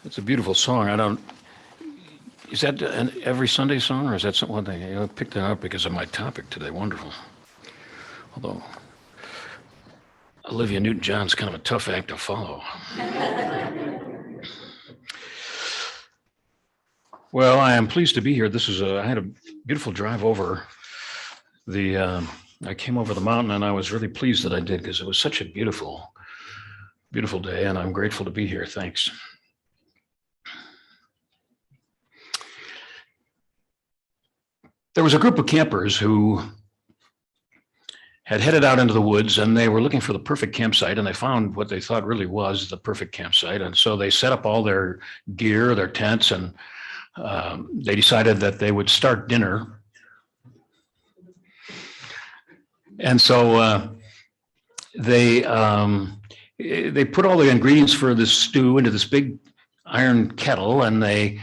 It's a beautiful song. Is that an every Sunday song, or is that one thing? I picked that up because of my topic today. Wonderful. Although Olivia Newton-John's kind of a tough act to follow. Well, I am pleased to be here. I had a beautiful drive over I came over the mountain, and I was really pleased that I did, because it was such a beautiful, beautiful day, and I'm grateful to be here. Thanks. There was a group of campers who had headed out into the woods, and they were looking for the perfect campsite, and they found what they thought really was the perfect campsite. And so they set up all their gear, their tents, and they decided that they would start dinner. And so they put all the ingredients for this stew into this big iron kettle, and they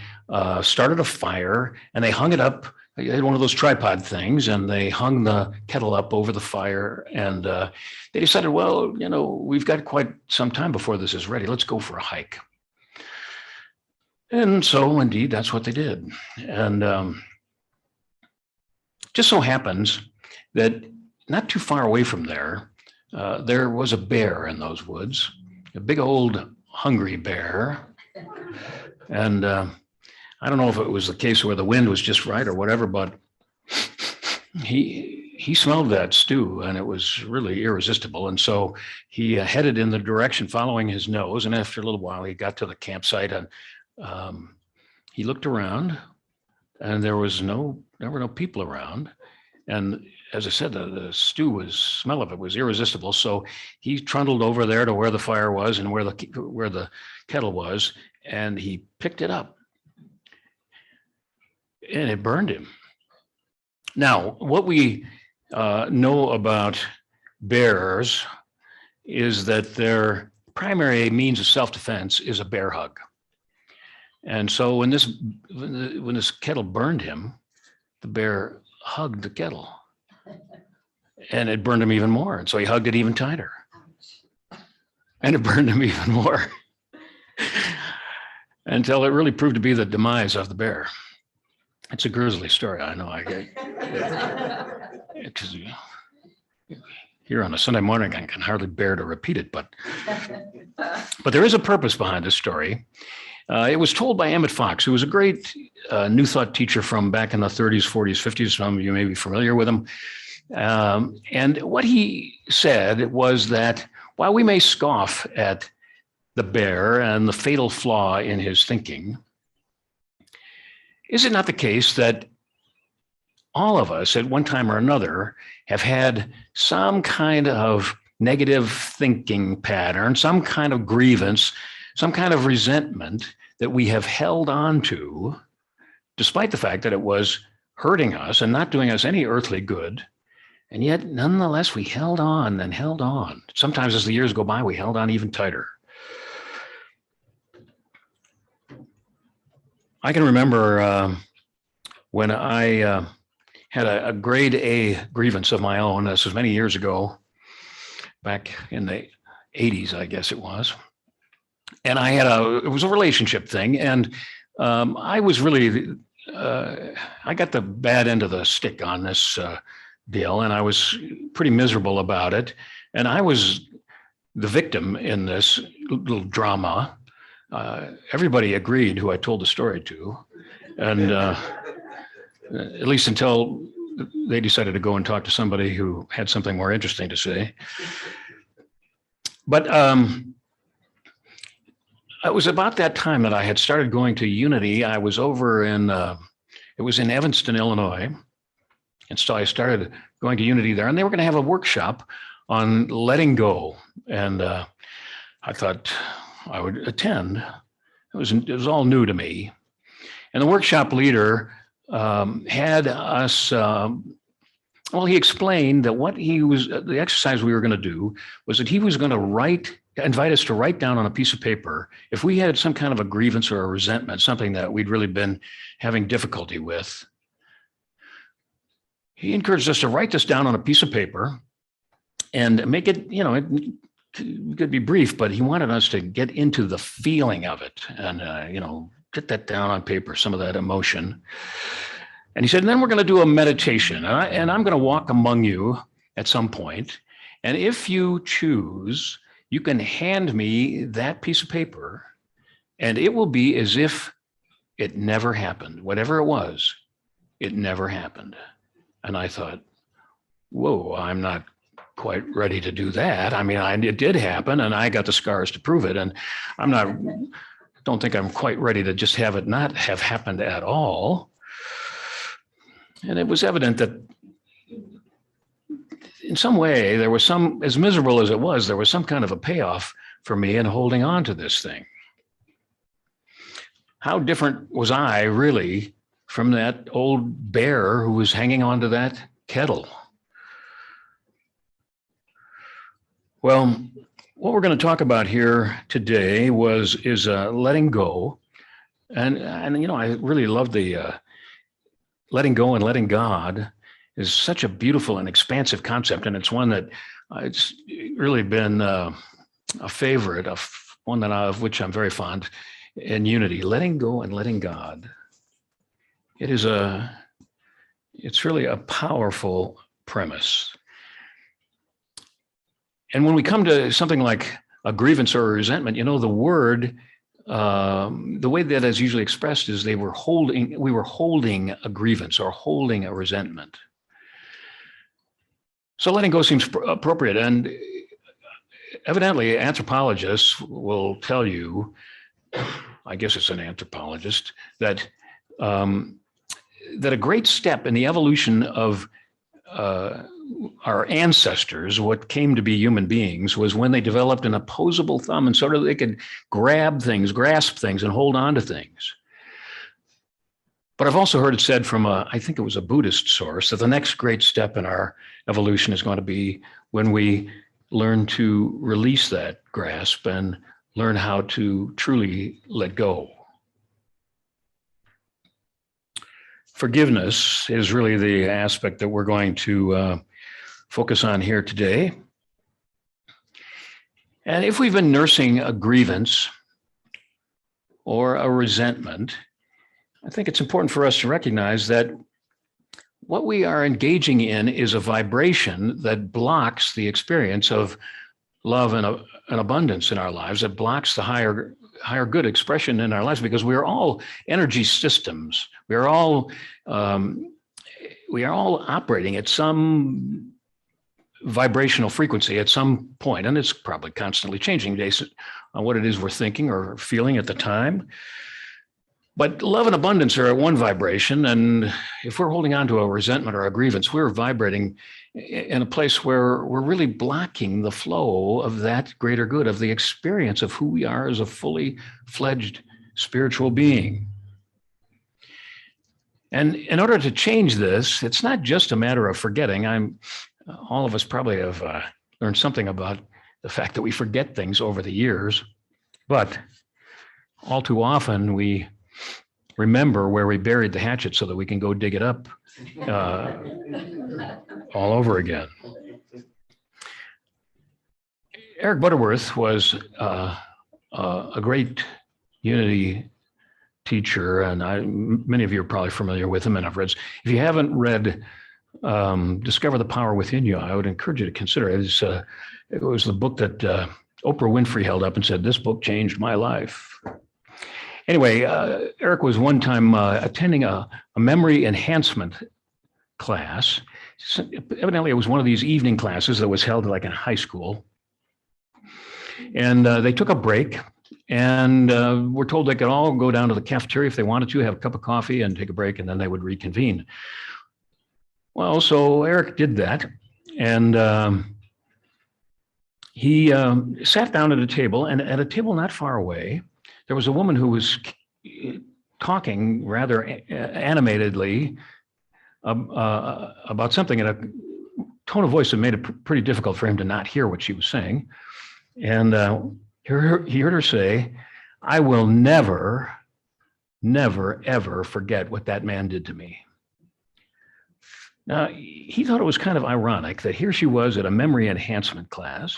started a fire, and they hung it up. They had one of those tripod things, and they hung the kettle up over the fire, and they decided, well, we've got quite some time before this is ready. Let's go for a hike. And so indeed, that's what they did. And just so happens that not too far away from there, there was a bear in those woods, a big old hungry bear. And I don't know if it was the case where the wind was just right or whatever, but he smelled that stew, and it was really irresistible. And so he headed in the direction following his nose. And after a little while, he got to the campsite, and he looked around, and there were no people around. And as I said, the smell of it was irresistible. So he trundled over there to where the fire was and where the kettle was, and he picked it up. And it burned him. Now, what we know about bears is that their primary means of self-defense is a bear hug. And so when this kettle burned him, the bear hugged the kettle, and it burned him even more. And so he hugged it even tighter, and it burned him even more, until it really proved to be the demise of the bear. It's a grisly story, I know. Because here on a Sunday morning, I can hardly bear to repeat it, but there is a purpose behind this story. It was told by Emmett Fox, who was a great New Thought teacher from back in the 30s, 40s, 50s. Some of you may be familiar with him. And what he said was that while we may scoff at the bear and the fatal flaw in his thinking, is it not the case that all of us at one time or another have had some kind of negative thinking pattern, some kind of grievance, some kind of resentment that we have held on to, despite the fact that it was hurting us and not doing us any earthly good? And yet, nonetheless, we held on and held on. Sometimes as the years go by, we held on even tighter. I can remember when I had a grade A grievance of my own. This was many years ago, back in the 80s, I guess it was. And it was a relationship thing. And I was really, I got the bad end of the stick on this deal, and I was pretty miserable about it. And I was the victim in this little drama. Everybody agreed who I told the story to, and at least until they decided to go and talk to somebody who had something more interesting to say. But it was about that time that I had started going to Unity. I was over it was in Evanston, Illinois. And so I started going to Unity there, and they were going to have a workshop on letting go. And I thought I would attend. It was all new to me. And the workshop leader had us, he explained that the exercise we were going to do was that he was going to invite us to write down on a piece of paper if we had some kind of a grievance or a resentment, something that we'd really been having difficulty with. He encouraged us to write this down on a piece of paper and make it, could be brief, but he wanted us to get into the feeling of it and, get that down on paper, some of that emotion. And he said, and then we're going to do a meditation, and I'm going to walk among you at some point. And if you choose, you can hand me that piece of paper, and it will be as if it never happened. Whatever it was, it never happened. And I thought, whoa, I'm not quite ready to do that. I mean, it did happen, and I got the scars to prove it. And don't think I'm quite ready to just have it not have happened at all. And it was evident that in some way, there was some, as miserable as it was, there was some kind of a payoff for me in holding on to this thing. How different was I really from that old bear who was hanging on to that kettle? Well, what we're going to talk about here today is letting go. And I really love the letting go and letting God is such a beautiful and expansive concept. And it's one that it's really been a favorite of one of which I'm very fond in unity, letting go and letting God. It's really a powerful premise. And when we come to something like a grievance or a resentment, the word, the way that is usually expressed is we were holding a grievance or holding a resentment. So letting go seems appropriate. And evidently, anthropologists will tell you, I guess it's an anthropologist, that a great step in the evolution of our ancestors, what came to be human beings, was when they developed an opposable thumb and sort of they could grab things, grasp things, and hold on to things. But I've also heard it said from I think it was a Buddhist source, that the next great step in our evolution is going to be when we learn to release that grasp and learn how to truly let go. Forgiveness is really the aspect that we're going to focus on here today. And if we've been nursing a grievance or a resentment, I think it's important for us to recognize that what we are engaging in is a vibration that blocks the experience of love and abundance in our lives. It blocks the higher good expression in our lives, because we are all energy systems. We are all operating at some vibrational frequency at some point, and it's probably constantly changing based on what it is we're thinking or feeling at the time. But love and abundance are at one vibration, and if we're holding on to a resentment or a grievance, we're vibrating in a place where we're really blocking the flow of that greater good, of the experience of who we are as a fully fledged spiritual being. And in order to change this, it's not just a matter of forgetting. All of us probably have learned something about the fact that we forget things over the years, but all too often we remember where we buried the hatchet so that we can go dig it up all over again. Eric Butterworth was a great unity teacher, and many of you are probably familiar with him, and I've read. If you haven't read Discover the Power Within You, I would encourage you to consider it. It was the book that Oprah Winfrey held up and said, "This book changed my life." Anyway, Eric was one time attending a memory enhancement class. Evidently, it was one of these evening classes that was held like in high school. And they took a break, and were told they could all go down to the cafeteria if they wanted to, have a cup of coffee and take a break, and then they would reconvene. Well, so Eric did that, and he sat down at a table, and at a table not far away, there was a woman who was talking rather animatedly about something in a tone of voice that made it pretty difficult for him to not hear what she was saying. And he heard her say, "I will never, never, ever forget what that man did to me." Now, he thought it was kind of ironic that here she was at a memory enhancement class,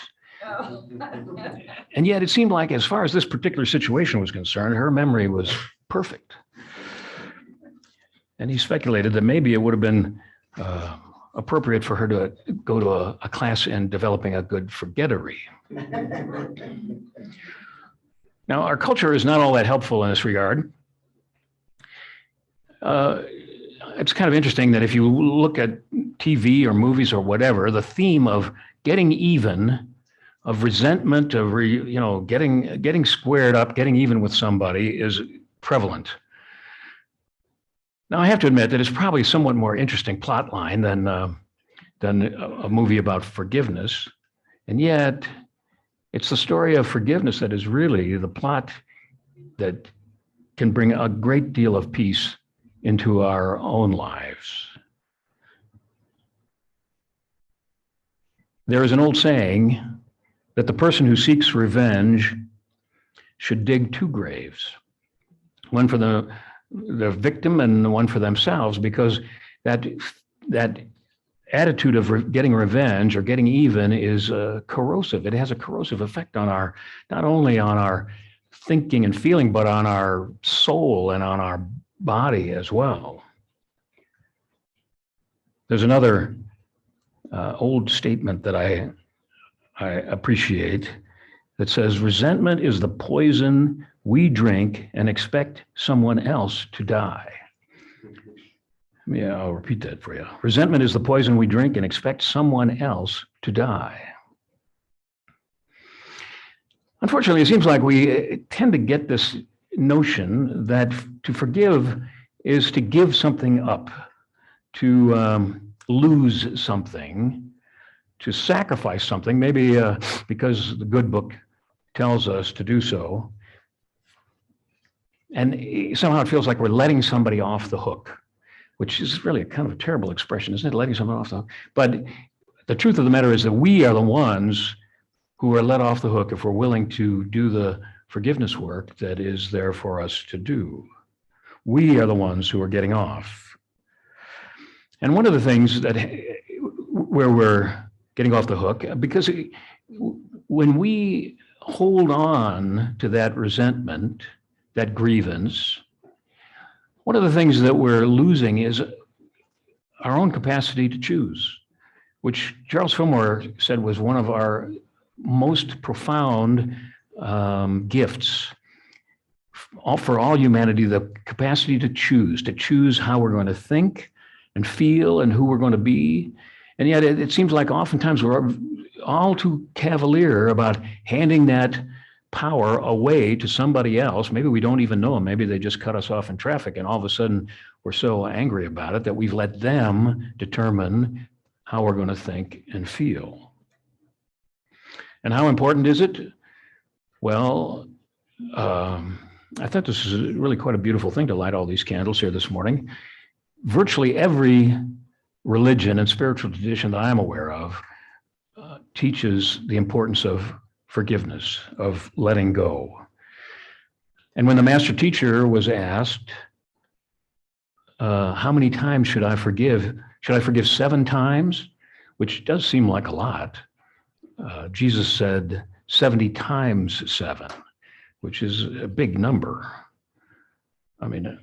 And yet it seemed like, as far as this particular situation was concerned, her memory was perfect. And he speculated that maybe it would have been appropriate for her to go to a class in developing a good forgettery. Now, our culture is not all that helpful in this regard. It's kind of interesting that if you look at TV or movies or whatever, the theme of getting even, of resentment, of getting squared up, getting even with somebody is prevalent. Now, I have to admit that it's probably a somewhat more interesting plot line than a movie about forgiveness, and yet it's the story of forgiveness that is really the plot that can bring a great deal of peace into our own lives. There is an old saying that the person who seeks revenge should dig two graves, one for the victim and one for themselves, because that attitude of getting revenge or getting even is corrosive. It has a corrosive effect on not only on our thinking and feeling, but on our soul and on our body as well. There's another old statement that I appreciate that says, resentment is the poison we drink and expect someone else to die. Yeah, I'll repeat that for you. Resentment is the poison we drink and expect someone else to die. Unfortunately, it seems like we tend to get this notion that to forgive is to give something up, to lose something, to sacrifice something, maybe because the good book tells us to do so. And somehow it feels like we're letting somebody off the hook, which is really a kind of a terrible expression, isn't it? Letting someone off the hook. But the truth of the matter is that we are the ones who are let off the hook if we're willing to do the forgiveness work that is there for us to do. We are the ones who are getting off. And one of the things where we're getting off the hook, because when we hold on to that resentment, that grievance, one of the things that we're losing is our own capacity to choose, which Charles Fillmore said was one of our most profound gifts for all humanity, the capacity to choose how we're going to think and feel and who we're going to be. And yet it seems like oftentimes we're all too cavalier about handing that power away to somebody else. Maybe we don't even know them. Maybe they just cut us off in traffic, and all of a sudden we're so angry about it that we've let them determine how we're going to think and feel. And how important is it? Well, I thought this is really quite a beautiful thing to light all these candles here this morning. Virtually every religion and spiritual tradition that I'm aware of teaches the importance of forgiveness, of letting go. And when the master teacher was asked, how many times should I forgive? Should I forgive 7 times? Which does seem like a lot. Jesus said 70 times 7, which is a big number. I mean,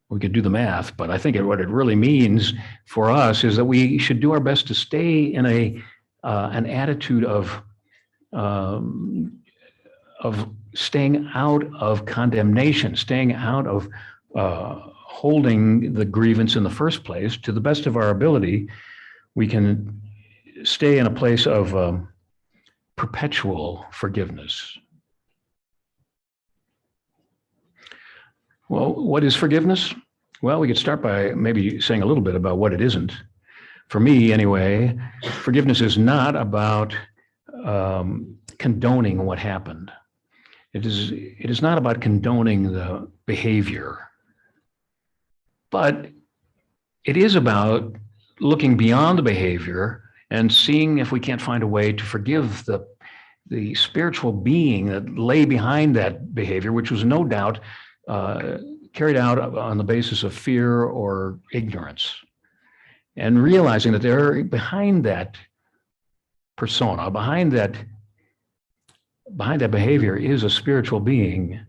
we could do the math, but I think what it really means for us is that we should do our best to stay in an attitude of staying out of condemnation, staying out of holding the grievance in the first place. To the best of our ability, we can stay in a place of perpetual forgiveness. Well, what is forgiveness? Well, we could start by maybe saying a little bit about what it isn't. For me, anyway, forgiveness is not about condoning what happened. It is not about condoning the behavior, but it is about looking beyond the behavior and seeing if we can't find a way to forgive the spiritual being that lay behind that behavior, which was no doubt carried out on the basis of fear or ignorance. And realizing that there behind that persona, behind that behind that behavior is a spiritual being.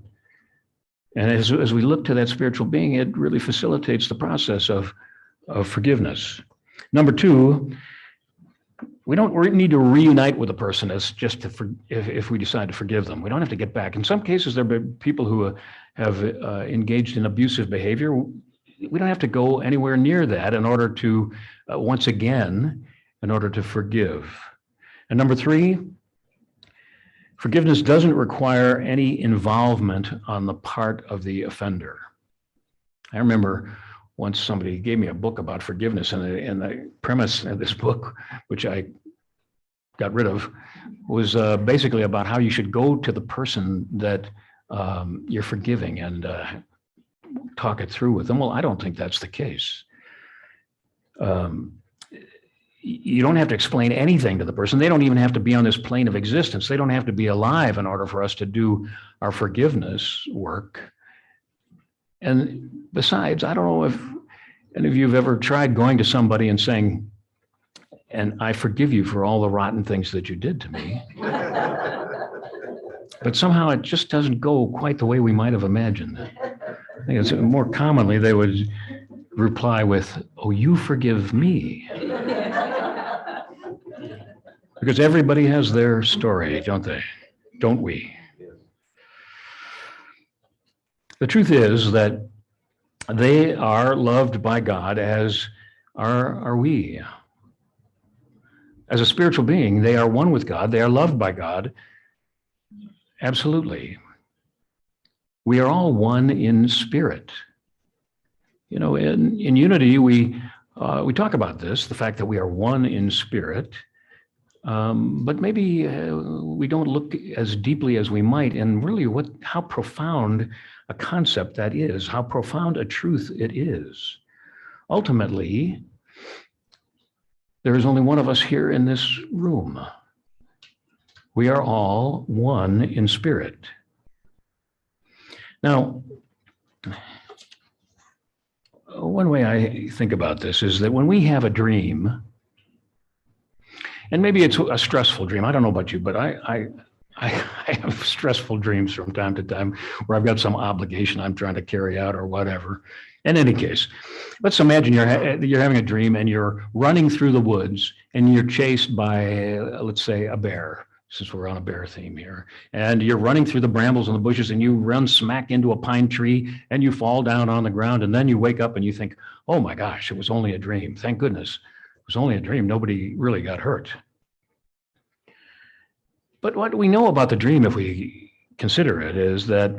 And as we look to that spiritual being, it really facilitates the process of forgiveness. Number two, we don't need to reunite with a person as just if we decide to forgive them. We don't have to get back. In some cases, there have been people who have engaged in abusive behavior. We don't have to go anywhere near that in order to, once again, in order to forgive. And number three, forgiveness doesn't require any involvement on the part of the offender. I remember once somebody gave me a book about forgiveness, and the premise of this book, which I got rid of, was basically about how you should go to the person that you're forgiving and talk it through with them. Well, I don't think that's the case. You don't have to explain anything to the person. They don't even have to be on this plane of existence. They don't have to be alive in order for us to do our forgiveness work. And besides, I don't know if any of you have ever tried going to somebody and saying, "And I forgive you for all the rotten things that you did to me." But somehow it just doesn't go quite the way we might have imagined. I think it's more commonly they would reply with, "Oh, you forgive me." Because everybody has their story, don't they? Don't we? The truth is that they are loved by God, as are we. As a spiritual being, they are one with God. They are loved by God. Absolutely. We are all one in spirit. You know, in unity, we talk about this, the fact that we are one in spirit. But maybe we don't look as deeply as we might, and really how profound a concept that is, how profound a truth it is. Ultimately, there is only one of us here in this room. We are all one in spirit. Now, one way I think about this is that when we have a dream, and maybe it's a stressful dream. I don't know about you, but I have stressful dreams from time to time where I've got some obligation I'm trying to carry out or whatever. In any case, let's imagine you're having a dream and you're running through the woods and you're chased by, let's say, a bear, since we're on a bear theme here. And you're running through the brambles and the bushes and you run smack into a pine tree and you fall down on the ground, and then you wake up and you think, "Oh my gosh, it was only a dream. Thank goodness. It was only a dream. Nobody really got hurt." But what we know about the dream, if we consider it, is that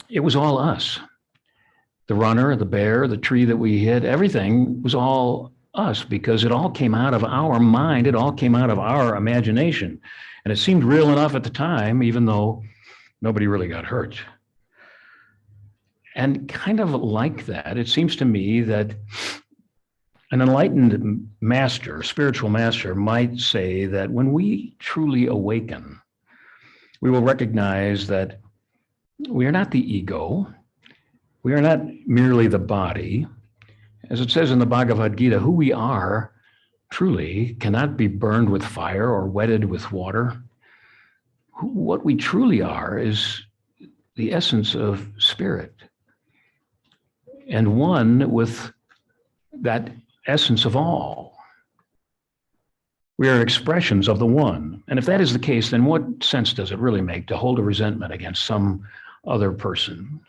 it was all us. The runner, the bear, the tree that we hit, everything was all us, because it all came out of our mind. It all came out of our imagination. And it seemed real enough at the time, even though nobody really got hurt. And kind of like that, it seems to me that an enlightened master, spiritual master, might say that when we truly awaken, we will recognize that we are not the ego. We are not merely the body. As it says in the Bhagavad Gita, who we are truly cannot be burned with fire or wetted with water. What we truly are is the essence of spirit, and one with that essence of all. We are expressions of the one. And if that is the case, then what sense does it really make to hold a resentment against some other person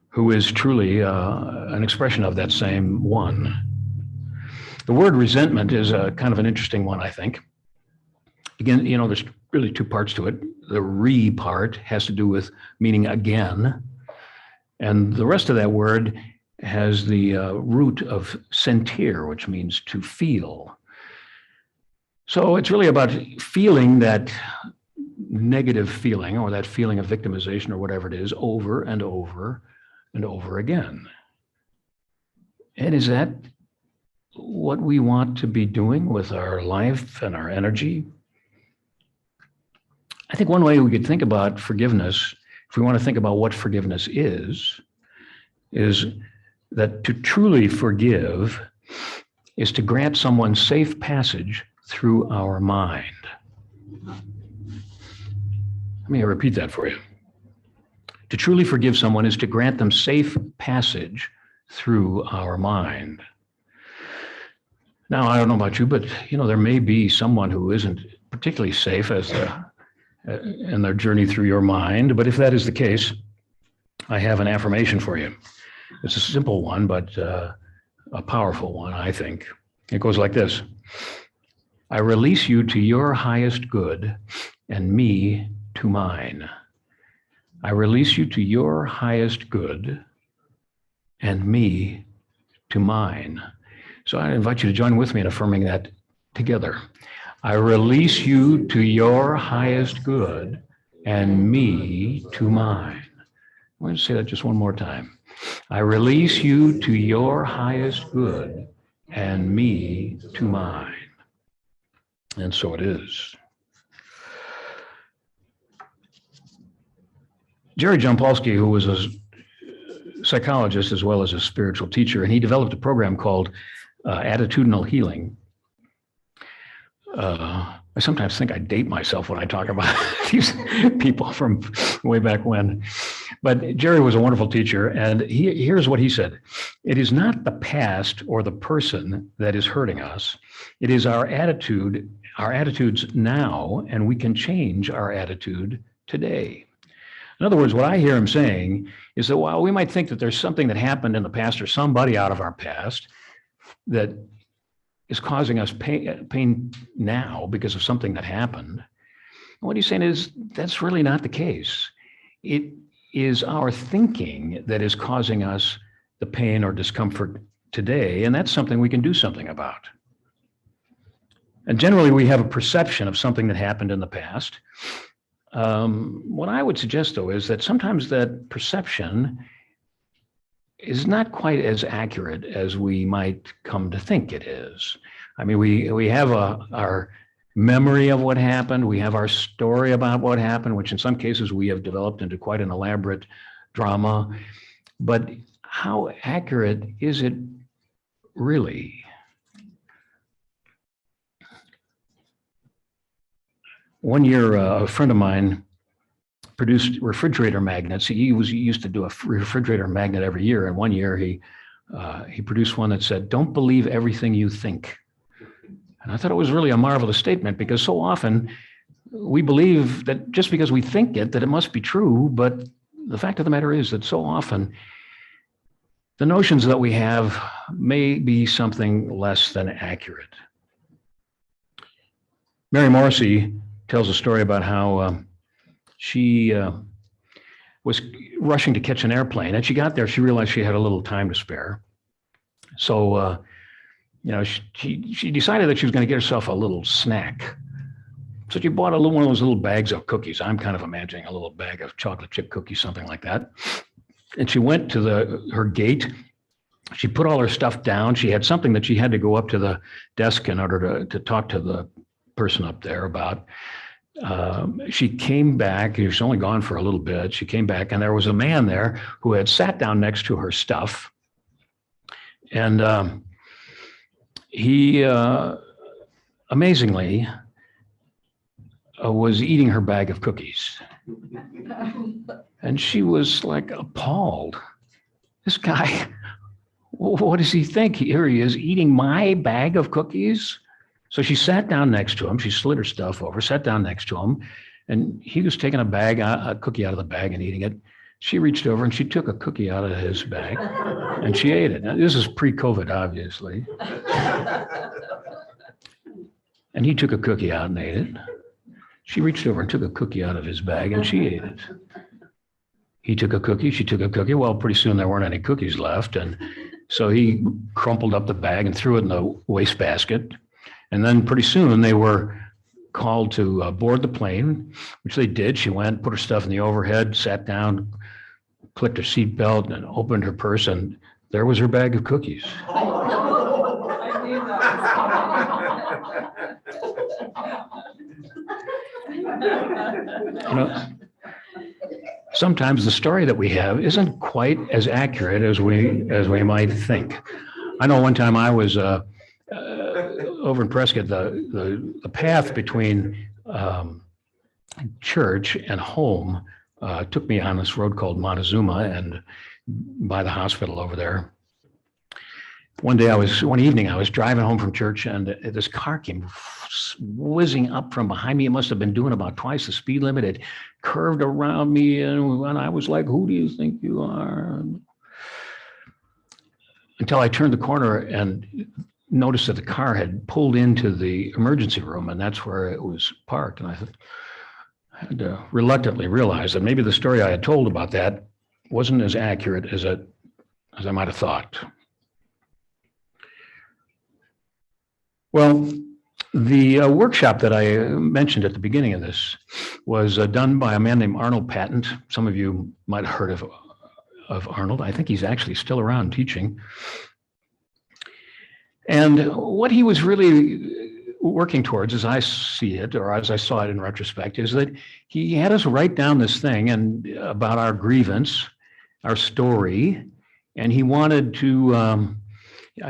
who is truly an expression of that same one? The word resentment is a kind of an interesting one, I think. Again, you know, there's really two parts to it. The re part has to do with meaning again. And the rest of that word has the root of sentir, which means to feel. So it's really about feeling that negative feeling, or that feeling of victimization, or whatever it is, over and over and over again. And is that what we want to be doing with our life and our energy? I think one way we could think about forgiveness, if we want to think about what forgiveness is that to truly forgive is to grant someone safe passage through our mind. Let me repeat that for you. To truly forgive someone is to grant them safe passage through our mind. Now, I don't know about you, but there may be someone who isn't particularly safe in their journey through your mind. But if that is the case, I have an affirmation for you. It's a simple one, but a powerful one, I think. It goes like this. I release you to your highest good and me to mine. I release you to your highest good and me to mine. So I invite you to join with me in affirming that together. I release you to your highest good and me to mine. I'm going to say that just one more time. I release you to your highest good and me to mine. And so it is. Jerry Jampolsky, who was a psychologist as well as a spiritual teacher, and he developed a program called attitudinal healing. I sometimes think I date myself when I talk about these people from way back when. But Jerry was a wonderful teacher, and here's what he said. It is not the past or the person that is hurting us. It is our attitudes now, and we can change our attitude today. In other words, what I hear him saying is that while we might think that there's something that happened in the past or somebody out of our past that is causing us pain now because of something that happened, what he's saying is that's really not the case. It is our thinking that is causing us the pain or discomfort today, and that's something we can do something about. And generally, we have a perception of something that happened in the past. What I would suggest, though, is that sometimes that perception is not quite as accurate as we might come to think it is. I mean, we have our memory of what happened. We have our story about what happened, which in some cases we have developed into quite an elaborate drama. But how accurate is it really? One year, a friend of mine produced refrigerator magnets. He used to do a refrigerator magnet every year. And one year he produced one that said, "Don't believe everything you think." And I thought it was really a marvelous statement, because so often we believe that just because we think it, that it must be true. But the fact of the matter is that so often the notions that we have may be something less than accurate. Mary Morrissey tells a story about how she was rushing to catch an airplane, and she got there. She realized she had a little time to spare. So, she decided that she was going to get herself a little snack. So she bought one of those little bags of cookies. I'm kind of imagining a little bag of chocolate chip cookies, something like that. And she went to her gate. She put all her stuff down. She had something that she had to go up to the desk in order to talk to the person up there about. She came back. She was only gone for a little bit. She came back, and there was a man there who had sat down next to her stuff. And he, amazingly, was eating her bag of cookies. And she was like appalled. This guy, what does he think? Here he is eating my bag of cookies. So she sat down next to him. She slid her stuff over, sat down next to him, and he was taking a cookie out of the bag and eating it. She reached over and she took a cookie out of his bag and she ate it. Now, this is pre-COVID, obviously. And he took a cookie out and ate it. She reached over and took a cookie out of his bag and she ate it. He took a cookie, she took a cookie. Well, pretty soon there weren't any cookies left. And so he crumpled up the bag and threw it in the wastebasket. And then pretty soon they were called to board the plane, which they did. She went, put her stuff in the overhead, sat down, clicked her seatbelt, and opened her purse, and there was her bag of cookies. Sometimes the story that we have isn't quite as accurate as we might think. I know one time I was over in Prescott, the path between church and home took me on this road called Montezuma and by the hospital over there. One evening I was driving home from church and this car came whizzing up from behind me. It must have been doing about twice the speed limit. It curved around me and I was like, who do you think you are? Until I turned the corner and noticed that the car had pulled into the emergency room and that's where it was parked. And I had to reluctantly realize that maybe the story I had told about that wasn't as accurate as I might have thought. Well, the workshop that I mentioned at the beginning of this was done by a man named Arnold Patent. Some of you might have heard of Arnold. I think he's actually still around teaching. And what he was really working towards, as I see it, or as I saw it in retrospect, is that he had us write down this thing and about our grievance, our story, and he wanted to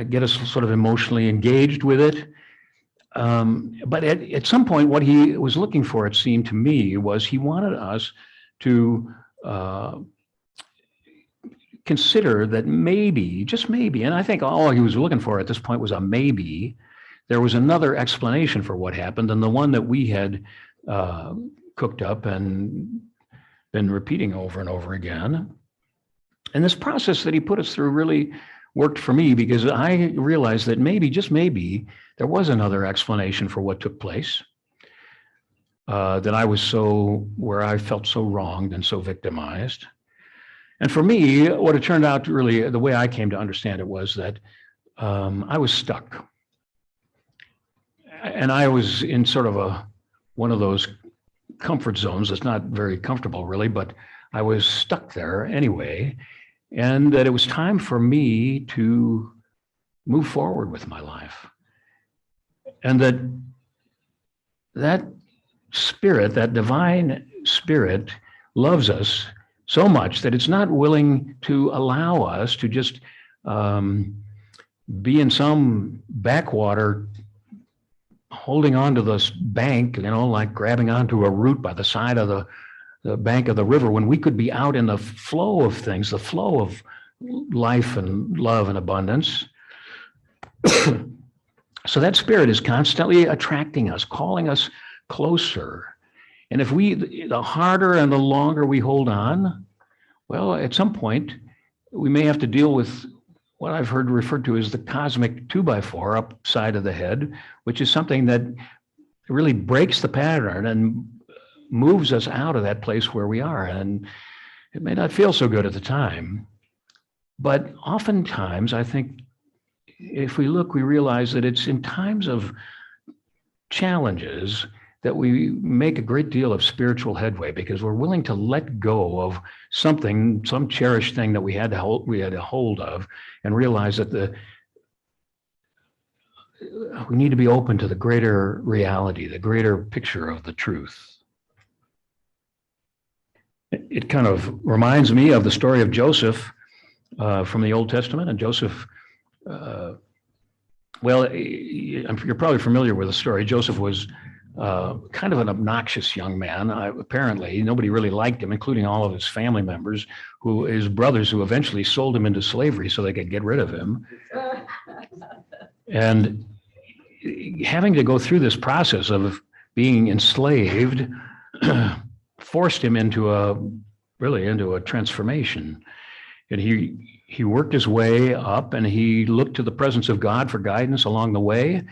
get us sort of emotionally engaged with it. But at some point, what he was looking for, it seemed to me, was he wanted us to consider that maybe, just maybe, and I think all he was looking for at this point was a maybe, there was another explanation for what happened than the one that we had cooked up and been repeating over and over again. And this process that he put us through really worked for me because I realized that maybe, just maybe, there was another explanation for what took place, that I was where I felt so wronged and so victimized. And for me, what it turned out to really, the way I came to understand it was that I was stuck. And I was in sort of one of those comfort zones that's not very comfortable really, but I was stuck there anyway. And that it was time for me to move forward with my life. And that spirit, that divine spirit, loves us so much that it's not willing to allow us to just be in some backwater holding onto this bank, like grabbing onto a root by the side of the bank of the river, when we could be out in the flow of things, the flow of life and love and abundance. So that spirit is constantly attracting us, calling us closer. And if the harder and the longer we hold on, well, at some point, we may have to deal with what I've heard referred to as the cosmic 2x4 upside of the head, which is something that really breaks the pattern and moves us out of that place where we are. And it may not feel so good at the time, but oftentimes I think if we look, we realize that it's in times of challenges that we make a great deal of spiritual headway because we're willing to let go of something, some cherished thing that we had a hold of, and realize that we need to be open to the greater reality, the greater picture of the truth. It kind of reminds me of the story of Joseph from the Old Testament. And Joseph, you're probably familiar with the story. Joseph was kind of an obnoxious young man. Apparently, nobody really liked him, including all of his family members, his brothers, who eventually sold him into slavery so they could get rid of him. And having to go through this process of being enslaved forced him into a transformation. And he worked his way up, and he looked to the presence of God for guidance along the way.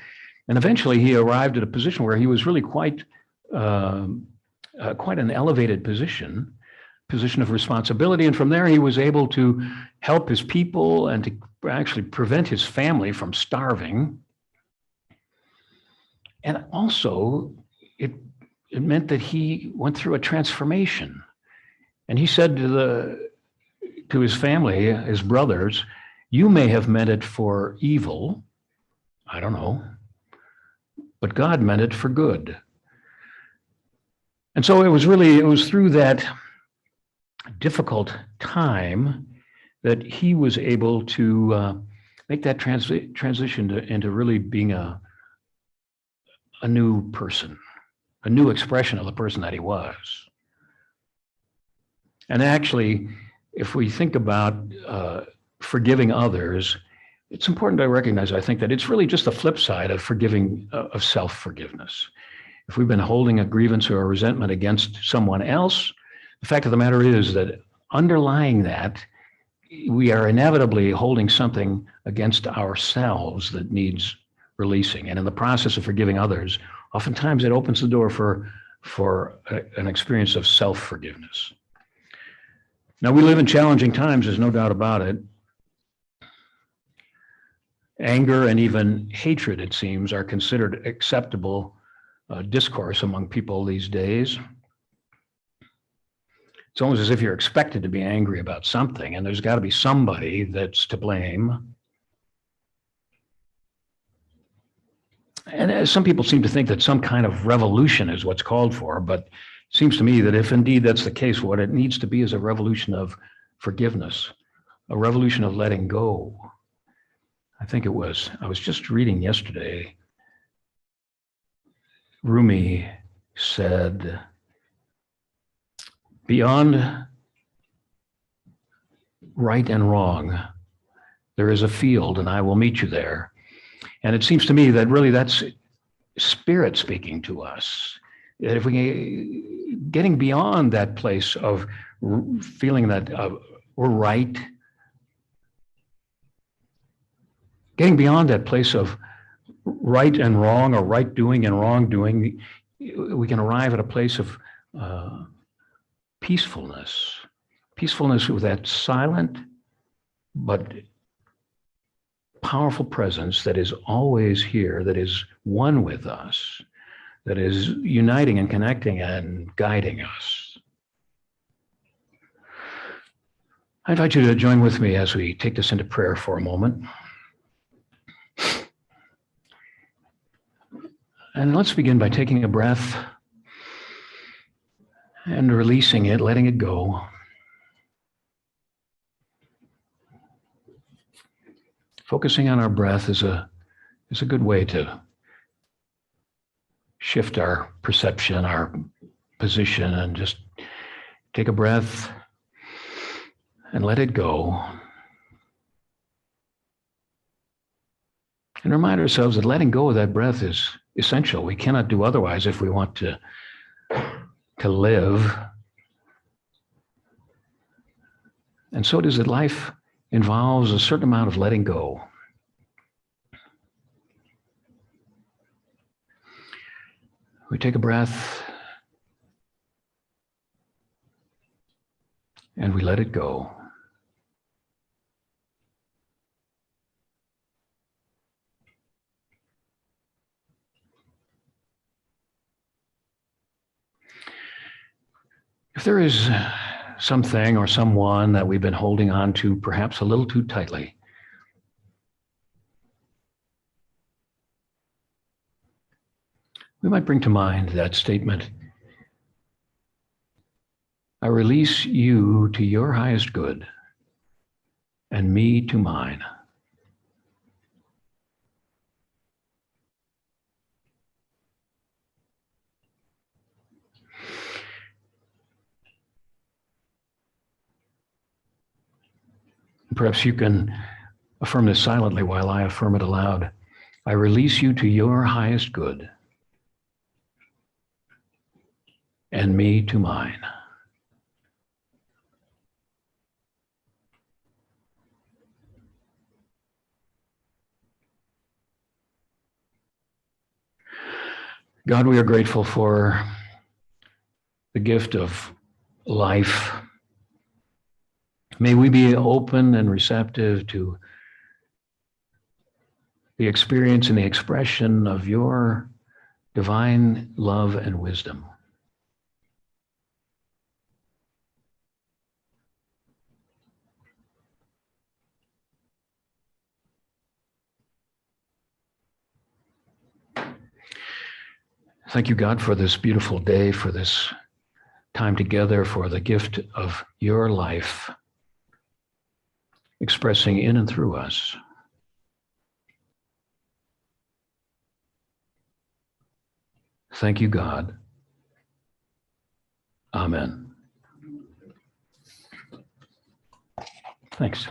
And eventually he arrived at a position where he was really quite an elevated position of responsibility. And from there, he was able to help his people and to actually prevent his family from starving. And also, it meant that he went through a transformation. And he said to his family, his brothers, "You may have meant it for evil, I don't know, but God meant it for good." And so it was through that difficult time that he was able to make that transition into really being a new person. a new expression of the person that he was. And actually, if we think about forgiving others, it's important to recognize, I think, that it's really just the flip side of forgiving, of self-forgiveness. If we've been holding a grievance or a resentment against someone else, the fact of the matter is that underlying that, we are inevitably holding something against ourselves that needs releasing. And in the process of forgiving others, oftentimes it opens the door for an experience of self-forgiveness. Now, we live in challenging times, there's no doubt about it. Anger and even hatred, it seems, are considered acceptable discourse among people these days. It's almost as if you're expected to be angry about something, and there's got to be somebody that's to blame. And some people seem to think that some kind of revolution is what's called for, but it seems to me that if indeed that's the case, what it needs to be is a revolution of forgiveness, a revolution of letting go. I was just reading yesterday, Rumi said, beyond right and wrong, there is a field, and I will meet you there. And it seems to me that really that's Spirit speaking to us. That if we getting beyond that place of feeling that we're right, getting beyond that place of right and wrong, or right doing and wrong doing, we can arrive at a place of peacefulness with that silent but powerful presence that is always here, that is one with us, that is uniting and connecting and guiding us. I invite you to join with me as we take this into prayer for a moment. And let's begin by taking a breath and releasing it, letting it go. Focusing on our breath is a good way to shift our perception, our position, and just take a breath and let it go. And remind ourselves that letting go of that breath is essential. We cannot do otherwise if we want to live. And so it is that life involves a certain amount of letting go. We take a breath and we let it go. If there is something or someone that we've been holding on to perhaps a little too tightly, we might bring to mind that statement, I release you to your highest good and me to mine. Perhaps you can affirm this silently while I affirm it aloud. I release you to your highest good and me to mine. God, we are grateful for the gift of life. May we be open and receptive to the experience and the expression of your divine love and wisdom. Thank you, God, for this beautiful day, for this time together, for the gift of your life expressing in and through us. Thank you, God, Amen. Thanks.